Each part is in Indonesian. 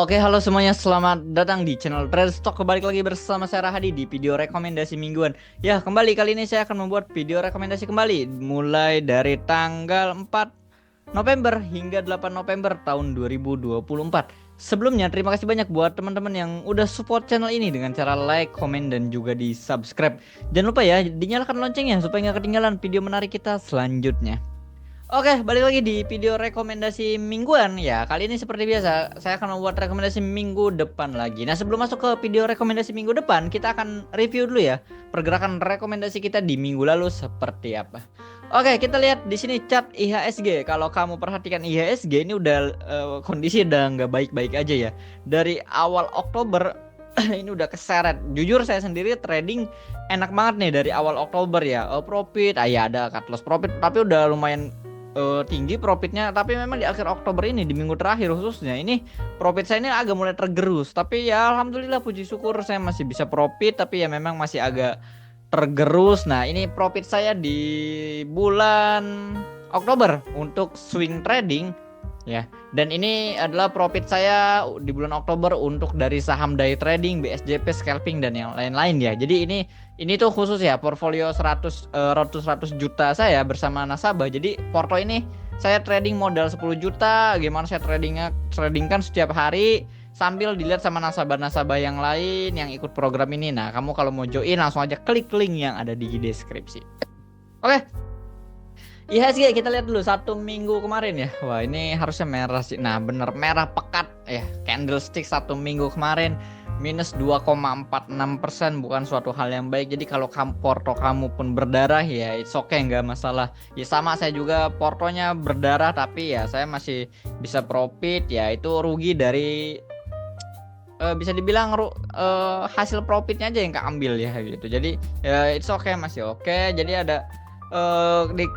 Oke, halo semuanya, selamat datang di channel Trade Stock. Kembali lagi bersama saya Rahadi di video rekomendasi mingguan. Ya, kembali kali ini saya akan membuat video rekomendasi kembali mulai dari tanggal 4 November hingga 8 November tahun 2024. Sebelumnya, terima kasih banyak buat teman-teman yang udah support channel ini dengan cara like, komen, dan juga di subscribe. Jangan lupa ya, dinyalakan loncengnya supaya nggak ketinggalan video menarik kita selanjutnya. Oke, balik lagi di video rekomendasi mingguan ya. Kali ini seperti biasa, saya akan membuat rekomendasi minggu depan lagi. Nah, sebelum masuk ke video rekomendasi minggu depan, kita akan review dulu ya pergerakan rekomendasi kita di minggu lalu seperti apa. Oke, kita lihat di sini chart IHSG. Kalau kamu perhatikan IHSG ini udah kondisi udah nggak baik-baik aja ya. Dari awal Oktober ini udah keseret. Jujur saya sendiri trading enak banget nih dari awal Oktober ya. Profit, ya ada cut loss profit, tapi udah lumayan tinggi profitnya. Tapi memang di akhir Oktober ini, di minggu terakhir khususnya, ini profit saya ini agak mulai tergerus. Tapi ya alhamdulillah, puji syukur saya masih bisa profit, tapi ya memang masih agak tergerus. Nah, ini profit saya di bulan Oktober untuk swing trading ya. Dan ini adalah profit saya di bulan Oktober untuk dari saham day trading, BSJP, scalping, dan yang lain-lain ya. Jadi ini tuh khusus ya, portfolio 100 juta saya bersama nasabah. Jadi porto ini saya trading modal 10 juta. Gimana saya tradingkan setiap hari sambil dilihat sama nasabah-nasabah yang lain yang ikut program ini. Nah, kamu kalau mau join langsung aja klik link yang ada di deskripsi. Oke. IHSG kita lihat dulu 1 minggu kemarin ya. Wah, ini harusnya merah sih. Nah, bener merah pekat ya. Candlestick 1 minggu kemarin minus 2,46%, bukan suatu hal yang baik. Jadi kalau porto kamu pun berdarah ya it's okay, nggak masalah. Ya sama, saya juga portonya berdarah, tapi ya saya masih bisa profit ya. Itu rugi dari bisa dibilang hasil profitnya aja yang keambil ya gitu. Jadi ya it's okay, masih oke. Jadi ada di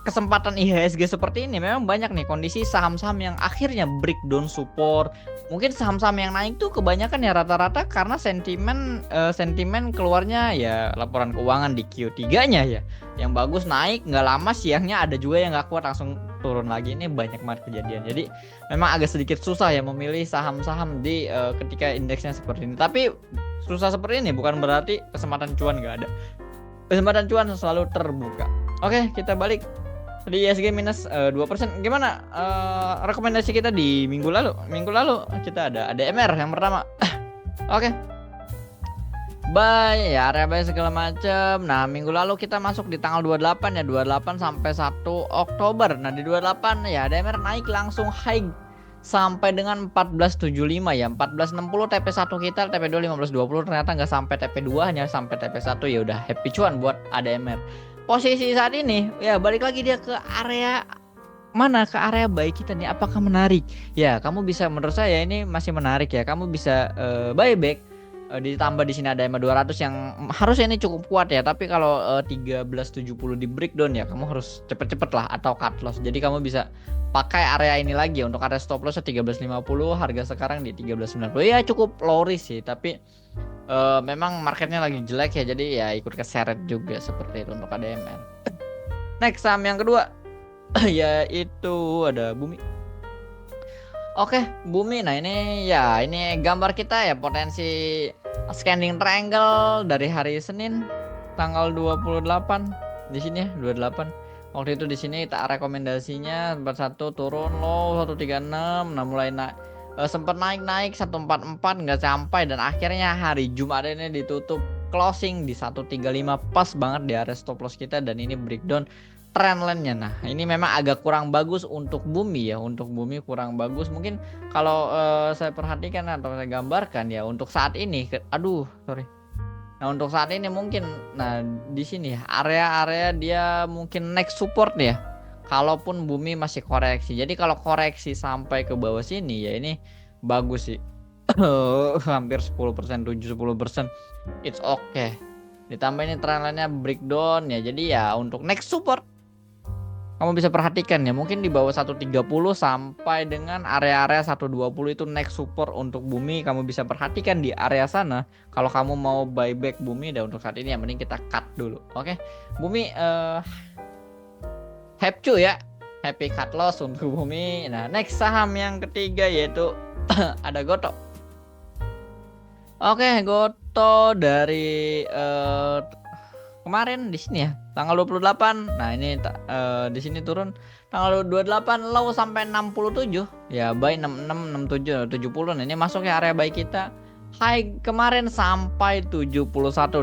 kesempatan IHSG seperti ini memang banyak nih kondisi saham-saham yang akhirnya breakdown support. Mungkin saham-saham yang naik tuh kebanyakan ya rata-rata karena sentimen keluarnya ya laporan keuangan di Q3-nya ya. Yang bagus naik, nggak lama siangnya ada juga yang nggak kuat langsung turun lagi. Ini banyak banget kejadian. Jadi memang agak sedikit susah ya memilih saham-saham di ketika indeksnya seperti ini. Tapi susah seperti ini bukan berarti kesempatan cuan nggak ada. Kesempatan cuan selalu terbuka. Oke, kita balik di ISG minus 2%. Gimana rekomendasi kita di minggu lalu? Minggu lalu kita ada ADMR yang pertama. Oke. Buy ya, area buy segala macam. Nah, minggu lalu kita masuk di tanggal 28 ya, 28 sampai 1 Oktober. Nah, di 28 ya ADMR naik langsung high sampai dengan 1475 ya, 1460 TP1 kita, TP2 1520. Ternyata nggak sampai TP2, hanya sampai TP1. Ya udah happy cuan buat ADMR. Posisi saat ini ya balik lagi dia ke area mana, ke area buy kita nih, apakah menarik ya. Kamu bisa, menurut saya ini masih menarik ya, kamu bisa buyback. Ditambah di sini ada EMA 200 yang harusnya ini cukup kuat ya, tapi kalau 1370 di breakdown ya kamu harus cepet-cepet lah atau cut loss. Jadi kamu bisa pakai area ini lagi. Untuk area stop lossnya 1350, harga sekarang di 1390 ya, cukup low risk sih, tapi memang marketnya lagi jelek ya, jadi ya ikut keseret juga seperti itu untuk ADMR. Next saham yang kedua yaitu ada Bumi. Oke, Bumi. Nah, ini ya, ini gambar kita ya, potensi scanning triangle dari hari Senin tanggal 28 di sini ya, 28. Waktu itu di sini tak rekomendasinya 41 turun low 136. Nah, mulai naik, sempat naik 144 nggak sampai, dan akhirnya hari Jumat ini ditutup closing di 135, pas banget di area stop loss kita, dan ini breakdown trendline-nya. Nah, ini memang agak kurang bagus untuk Bumi ya, untuk Bumi kurang bagus. Mungkin kalau saya perhatikan atau saya gambarkan ya, untuk saat ini sorry. Nah, untuk saat ini mungkin, nah di sini area-area dia mungkin next support ya, kalaupun Bumi masih koreksi. Jadi kalau koreksi sampai ke bawah sini ya, ini bagus sih. Hampir 10%, 7-10%, it's okay. Ditambah ini trendline-nya breakdown ya, jadi ya untuk next support kamu bisa perhatikan ya, mungkin di bawah 130 sampai dengan area-area 120 itu next support untuk Bumi. Kamu bisa perhatikan di area sana kalau kamu mau buyback Bumi. Dan untuk saat ini yang mending kita cut dulu. Oke. Bumi happy ya, happy cut loss untuk Bumi. Nah, next saham yang ketiga yaitu Ada Goto. Oke, Goto dari kemarin di sini ya, tanggal 28. Nah, ini di sini turun tanggal 28 low sampai 67. Ya, buy 66, 67, 70. Nah, ini masuk ya area buy kita. High kemarin sampai 71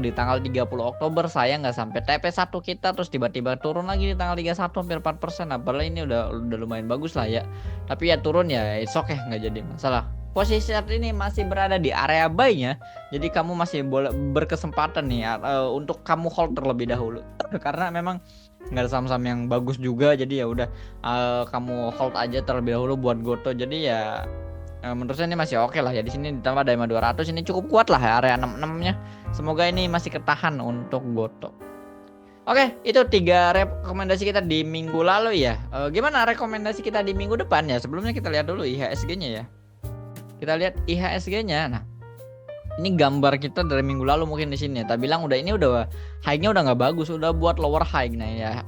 di tanggal 30 Oktober. Saya nggak sampai TP1 kita, terus tiba-tiba turun lagi di tanggal 31 hampir 4%. Nah, padahal ini udah lumayan bagus lah ya. Tapi ya turun ya, it's okay, nggak jadi masalah. Posisi saat ini masih berada di area buy-nya. Jadi kamu masih boleh berkesempatan nih untuk kamu hold terlebih dahulu. Karena memang nggak ada saham-saham yang bagus juga. Jadi ya udah kamu hold aja terlebih dahulu buat Goto. Jadi ya menurut saya ini masih oke lah ya. Di sini ditambah DMA 200 ini cukup kuat lah ya, area 66-nya. Semoga ini masih ketahan untuk Goto. Oke, itu 3 rekomendasi kita di minggu lalu ya. Gimana rekomendasi kita di minggu depan ya? Sebelumnya kita lihat dulu IHSG-nya ya. Kita lihat IHSG-nya. Nah, ini gambar kita dari minggu lalu mungkin di sini. Kita bilang ini udah high-nya udah nggak bagus, udah buat lower high. Nah ya,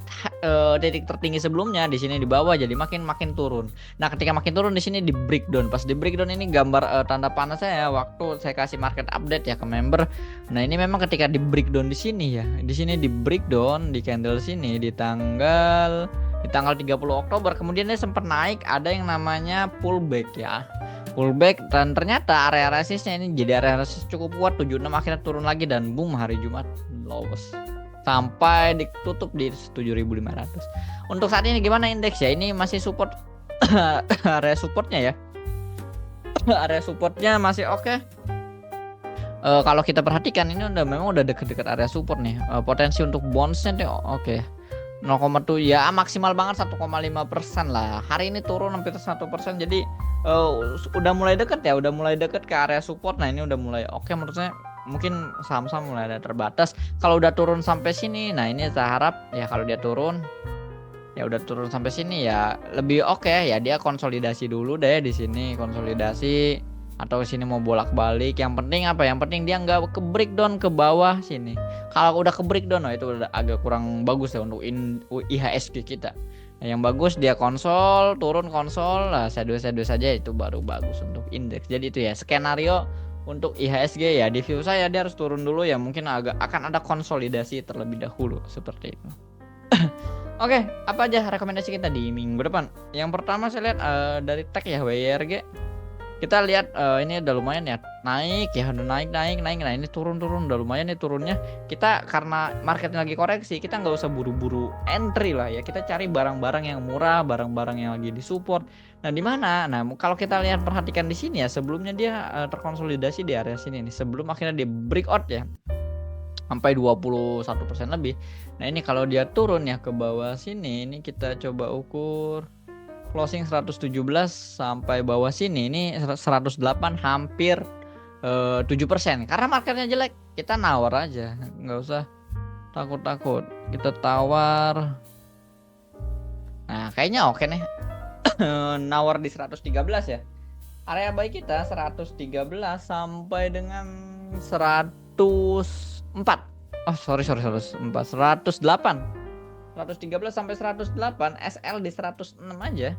titik tertinggi sebelumnya di sini di bawah, jadi makin turun. Nah, ketika makin turun di sini di breakdown. Pas di breakdown ini gambar tanda panah saya waktu saya kasih market update ya ke member. Nah, ini memang ketika di breakdown di sini ya. Di sini di breakdown di candle sini di tanggal 30 Oktober, kemudian dia sempat naik, ada yang namanya pullback ya. Pullback, dan ternyata area resistnya ini jadi area resist cukup kuat 76, akhirnya turun lagi dan boom hari Jumat lowest sampai ditutup di 7.500. Untuk saat ini gimana indeks ya? Ini masih support area supportnya ya. Area supportnya masih oke. Kalau kita perhatikan ini memang udah deket-deket area support nih. Potensi untuk bounce-nya nih oke. 0,2 ya, maksimal banget 1,5% lah. Hari ini turun hampir 1%, jadi udah mulai deket ya, udah mulai deket ke area support. Nah, ini udah mulai oke menurut saya. Mungkin saham-saham mulai ada terbatas. Kalau udah turun sampai sini, nah ini saya harap ya kalau dia turun ya udah turun sampai sini ya lebih oke ya, dia konsolidasi dulu deh di sini, konsolidasi atau sini mau bolak-balik. Yang penting apa? Yang penting dia nggak ke breakdown ke bawah sini. Kalau udah ke breakdown, itu udah agak kurang bagus ya untuk IHSG kita. Nah, yang bagus dia turun konsol lah, sideways saja, itu baru bagus untuk indeks. Jadi itu ya skenario untuk IHSG ya. Di view saya dia harus turun dulu ya, mungkin akan ada konsolidasi terlebih dahulu seperti itu. Oke, apa aja rekomendasi kita di minggu depan? Yang pertama saya lihat dari tag ya, WYRG. Kita lihat ini udah lumayan ya, naik ya, udah naik. Nah, ini turun udah lumayan nih turunnya. Kita karena marketnya lagi koreksi, kita nggak usah buru-buru entry lah ya. Kita cari barang-barang yang murah, barang-barang yang lagi disupport. Nah, di mana? Nah, kalau kita lihat perhatikan di sini ya, sebelumnya dia terkonsolidasi di area sini nih, sebelum akhirnya dia breakout ya sampai 21% lebih. Nah, ini kalau dia turun ya ke bawah sini, ini kita coba ukur closing 117 sampai bawah sini, ini 108, hampir 7%. Karena marketnya jelek, kita nawar aja, nggak usah takut, kita tawar. Nah, kayaknya oke nih. Nawar di 113 ya. Area buy kita 113 sampai dengan 104. Oh, sorry 104, 108. 113 sampai 108, SL di 106 aja.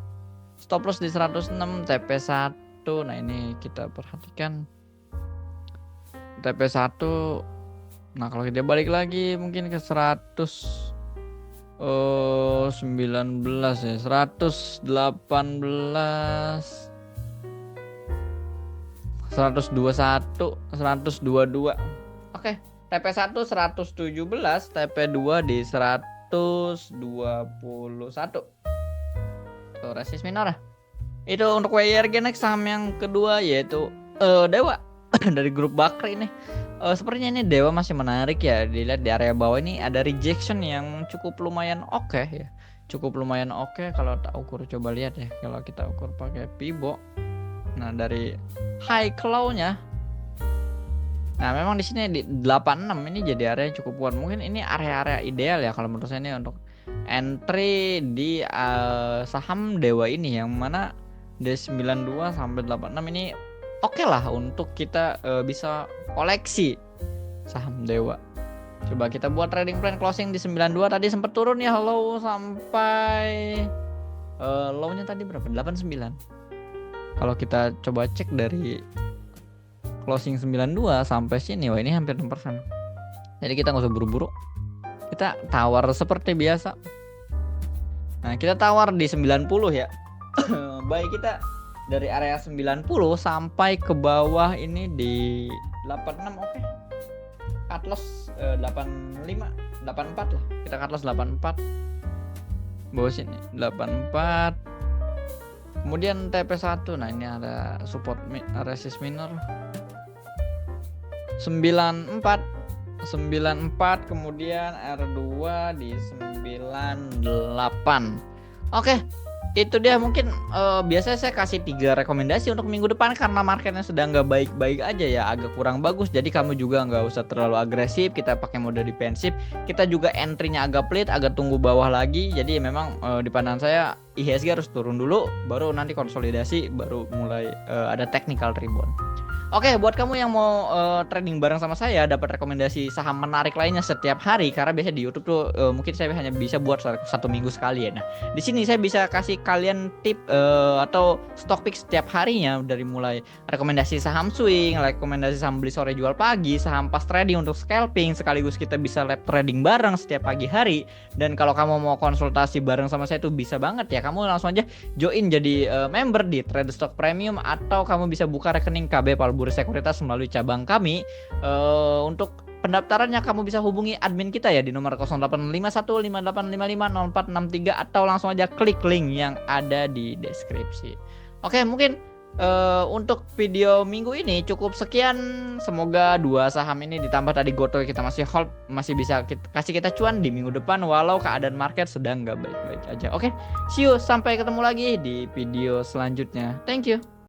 Stop loss di 106, TP1. Nah, ini kita perhatikan TP1. Nah, kalau kita balik lagi mungkin ke 119 ya, 118, 121, 122. Oke, TP1 117, TP2 di 121. Tuh, resist minor. Itu untuk WYRG. Next saham yang kedua yaitu Dewa dari grup Bakri ini. Sepertinya ini Dewa masih menarik ya. Dilihat di area bawah ini ada rejection yang cukup lumayan oke ya. Cukup lumayan oke kalau tak ukur, coba lihat ya. Kalau kita ukur pakai Pibo. Nah, dari high ke low-nya. Nah, memang di sini di 86 ini jadi area yang cukup kuat. Mungkin ini area-area ideal ya kalau menurut saya ini untuk entry di saham Dewa ini, yang mana D92 sampai 86 ini oke lah untuk kita bisa koleksi saham Dewa. Coba kita buat trading plan closing di 92, tadi sempat turun ya low sampai low-nya tadi berapa? 89. Kalau kita coba cek dari closing 92 sampai sini, wah ini hampir 6%. Jadi kita nggak usah buru-buru. Kita tawar seperti biasa. Nah, kita tawar di 90 ya. Baik, kita dari area 90 sampai ke bawah ini di 86, oke. Cut loss 85, 84 lah. Kita cut loss 84. Bawah sini 84. Kemudian TP1. Nah, ini ada support resist minor 94, kemudian R2 di 98. Oke, itu dia. Mungkin biasanya saya kasih 3 rekomendasi untuk minggu depan karena marketnya sedang nggak baik-baik aja ya, agak kurang bagus. Jadi kamu juga nggak usah terlalu agresif. Kita pakai mode defensif. Kita juga entry-nya agak pelit, agak tunggu bawah lagi. Jadi memang di pandangan saya IHSG harus turun dulu, baru nanti konsolidasi, baru mulai ada technical rebound. Oke, buat kamu yang mau trading bareng sama saya, dapat rekomendasi saham menarik lainnya setiap hari, karena biasanya di YouTube tuh mungkin saya hanya bisa buat 1 minggu sekali ya. Nah, di sini saya bisa kasih kalian tip atau stock pick setiap harinya, dari mulai rekomendasi saham swing, rekomendasi saham beli sore jual pagi, saham pas trading untuk scalping, sekaligus kita bisa live trading bareng setiap pagi hari. Dan kalau kamu mau konsultasi bareng sama saya tuh bisa banget ya, kamu langsung aja join jadi member di Trade Stock Premium, atau kamu bisa buka rekening KB Palburi Sekuritas melalui cabang kami. Untuk pendaftarannya kamu bisa hubungi admin kita ya di nomor 085158550463, atau langsung aja klik link yang ada di deskripsi. Oke, mungkin untuk video minggu ini cukup sekian. Semoga 2 saham ini ditambah tadi GoTo kita masih hold, masih bisa kasih kita cuan di minggu depan walau keadaan market sedang nggak baik-baik aja. Oke, see you, sampai ketemu lagi di video selanjutnya. Thank you.